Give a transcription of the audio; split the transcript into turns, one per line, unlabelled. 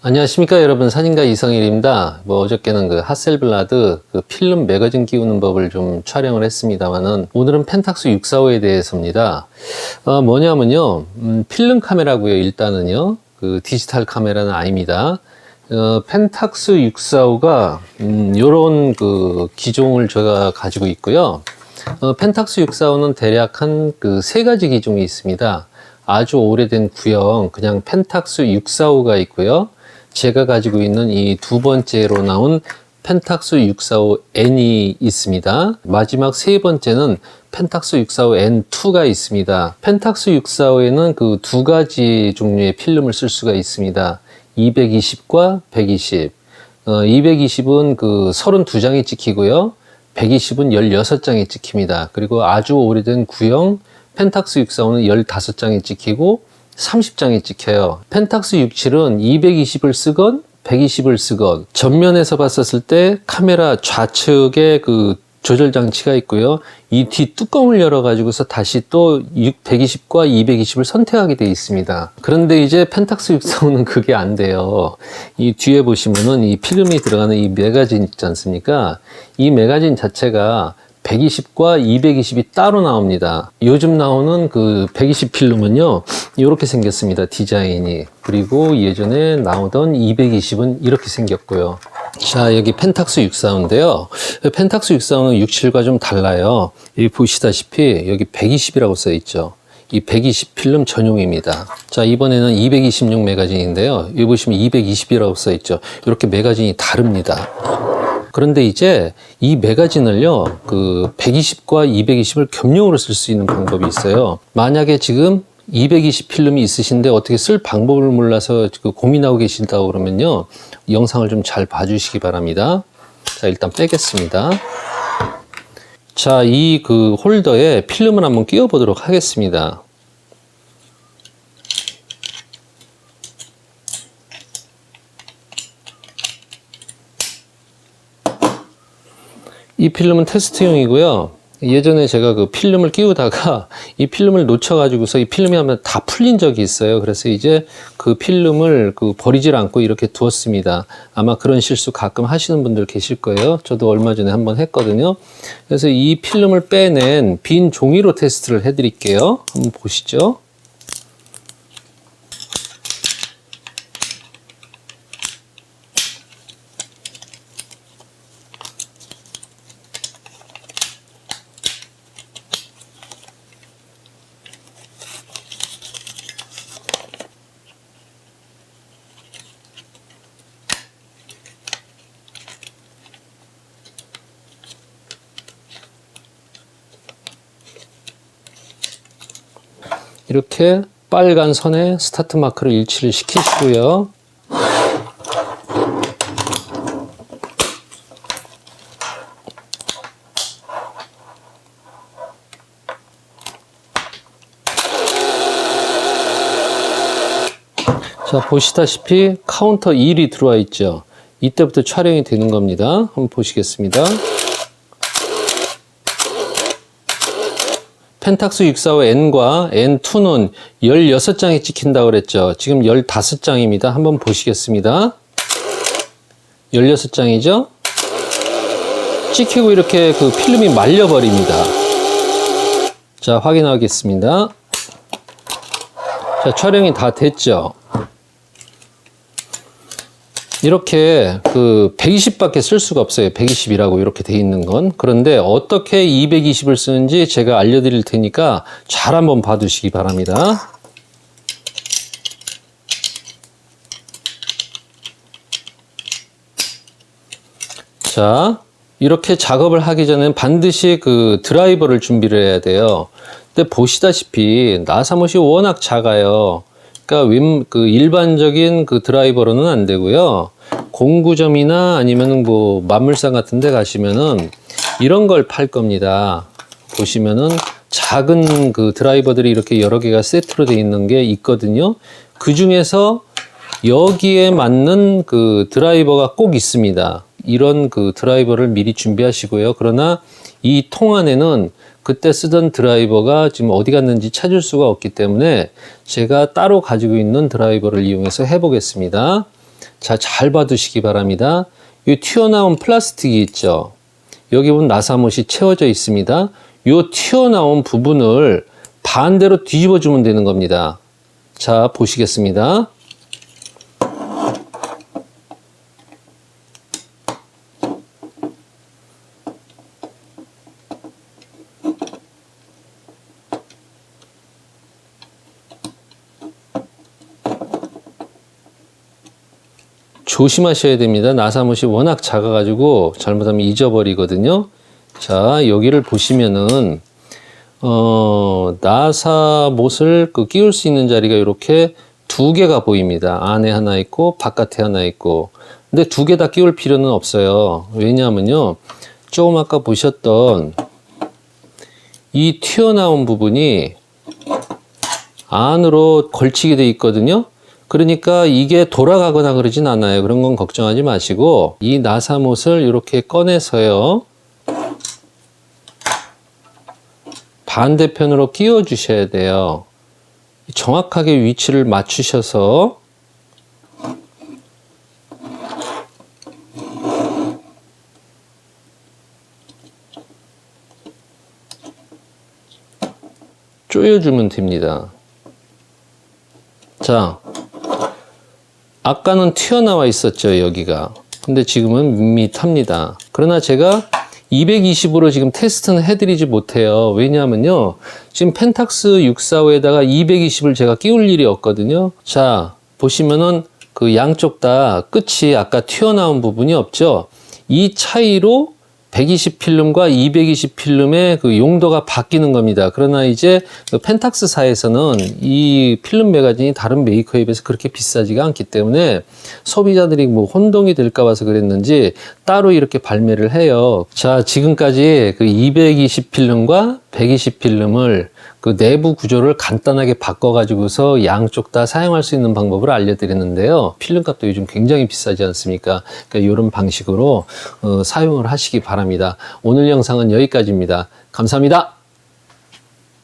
안녕하십니까 여러분, 사진가 이성일입니다. 어저께는 그 하셀블라드 그 필름 매거진 끼우는 법을 좀 촬영을 했습니다만은 오늘은 펜탁스 645에 대해서입니다. 뭐냐면요, 필름 카메라고요. 일단은요, 그 디지털 카메라는 아닙니다. 펜탁스 645가 요런 그 기종을 제가 가지고 있고요. 펜탁스 645는 대략 한 그 세 가지 기종이 있습니다. 아주 오래된 구형 그냥 펜탁스 645가 있고요. 제가 가지고 있는 이 두 번째로 나온 펜탁스 645N이 있습니다. 마지막 세 번째는 펜탁스 645N2가 있습니다. 펜탁스 645에는 그 두 가지 종류의 필름을 쓸 수가 있습니다. 220과 120. 220은 그 32장이 찍히고요. 120은 16장이 찍힙니다. 그리고 아주 오래된 구형 펜탁스 645는 15장이 찍히고 30장이 찍혀요. 펜탁스 67은 220을 쓰건 120을 쓰건 전면에서 봤었을 때 카메라 좌측에 그 조절 장치가 있고요. 이 뒤 뚜껑을 열어 가지고서 다시 또 120과 220을 선택하게 되어 있습니다. 그런데 이제 펜탁스 645는 그게 안 돼요. 이 뒤에 보시면은 이 필름이 들어가는 이 매거진 있지 않습니까? 이 매거진 자체가 120과 220이 따로 나옵니다. 요즘 나오는 그 120 필름은요, 이렇게 생겼습니다. 디자인이. 그리고 예전에 나오던 220은 이렇게 생겼고요. 자, 여기 펜탁스 645인데요. 펜탁스 645는 67과 좀 달라요. 여기 보시다시피 여기 120이라고 써 있죠. 이 120 필름 전용입니다. 자, 이번에는 226 매거진인데요. 여기 보시면 220이라고 써 있죠. 이렇게 매거진이 다릅니다. 그런데 이제 이 매거진을요, 그 120과 220을 겸용으로 쓸 수 있는 방법이 있어요. 만약에 지금 220 필름이 있으신데 어떻게 쓸 방법을 몰라서 고민하고 계신다고 그러면요, 영상을 좀 잘 봐주시기 바랍니다. 자, 일단 빼겠습니다. 자, 이 그 홀더에 필름을 한번 끼워 보도록 하겠습니다. 이 필름은 테스트용이고요. 예전에 제가 그 필름을 끼우다가 이 필름을 놓쳐가지고서 이 필름이 한번 다 풀린 적이 있어요. 그래서 이제 그 필름을 그 버리질 않고 이렇게 두었습니다. 아마 그런 실수 가끔 하시는 분들 계실 거예요. 저도 얼마 전에 한번 했거든요. 그래서 이 필름을 빼낸 빈 종이로 테스트를 해드릴게요. 한번 보시죠. 이렇게 빨간 선에 스타트 마크를 일치를 시키시고요. 자, 보시다시피 카운터 1이 들어와 있죠. 이때부터 촬영이 되는 겁니다. 한번 보시겠습니다. 펜탁스 645N과 N2는 16장이 찍힌다고 그랬죠. 지금 15장입니다. 한번 보시겠습니다. 16장이죠? 찍히고 이렇게 그 필름이 말려버립니다. 자, 확인하겠습니다. 자, 촬영이 다 됐죠. 이렇게 그 120밖에 쓸 수가 없어요. 120이라고 이렇게 돼 있는 건. 그런데 어떻게 220을 쓰는지 제가 알려드릴 테니까 잘 한번 봐두시기 바랍니다. 자, 이렇게 작업을 하기 전엔 반드시 그 드라이버를 준비를 해야 돼요. 근데 보시다시피 나사못이 워낙 작아요. 그러니까 그 일반적인 그 드라이버로는 안 되고요. 공구점이나 아니면 뭐 만물상 같은 데 가시면은 이런 걸 팔 겁니다. 보시면은 작은 그 드라이버들이 이렇게 여러 개가 세트로 되어 있는 게 있거든요. 그 중에서 여기에 맞는 그 드라이버가 꼭 있습니다. 이런 그 드라이버를 미리 준비하시고요. 그러나 이 통 안에는 그때 쓰던 드라이버가 지금 어디 갔는지 찾을 수가 없기 때문에 제가 따로 가지고 있는 드라이버를 이용해서 해보겠습니다. 자, 잘 봐두시기 바랍니다. 이 튀어나온 플라스틱이 있죠. 여기 보면 나사못이 채워져 있습니다. 이 튀어나온 부분을 반대로 뒤집어 주면 되는 겁니다. 자, 보시겠습니다. 조심하셔야 됩니다. 나사못이 워낙 작아가지고 잘못하면 잊어버리거든요. 자, 여기를 보시면은 나사못을 끼울 수 있는 자리가 이렇게 두 개가 보입니다. 안에 하나 있고 바깥에 하나 있고. 근데 두 개 다 끼울 필요는 없어요. 왜냐하면요, 조금 아까 보셨던 이 튀어나온 부분이 안으로 걸치게 돼 있거든요. 그러니까 이게 돌아가거나 그러진 않아요. 그런 건 걱정하지 마시고 이 나사못을 이렇게 꺼내서요, 반대편으로 끼워 주셔야 돼요. 정확하게 위치를 맞추셔서 조여주면 됩니다. 자, 아까는 튀어나와 있었죠, 여기가. 근데 지금은 밋밋합니다. 그러나 제가 220으로 지금 테스트는 해드리지 못해요. 왜냐하면요, 지금 펜탁스 645에다가 220을 제가 끼울 일이 없거든요. 자, 보시면은 그 양쪽 다 끝이 아까 튀어나온 부분이 없죠. 이 차이로 120 필름과 220 필름의 그 용도가 바뀌는 겁니다. 그러나 이제 그 펜탁스사에서는 이 필름 매거진이 다른 메이커에 비해서 그렇게 비싸지가 않기 때문에 소비자들이 뭐 혼동이 될까 봐서 그랬는지 따로 이렇게 발매를 해요. 자, 지금까지 그 220 필름과 120 필름을 그 내부 구조를 간단하게 바꿔가지고서 양쪽 다 사용할 수 있는 방법을 알려드렸는데요. 필름 값도 요즘 굉장히 비싸지 않습니까? 그러니까 이런 방식으로 사용을 하시기 바랍니다. 오늘 영상은 여기까지입니다. 감사합니다.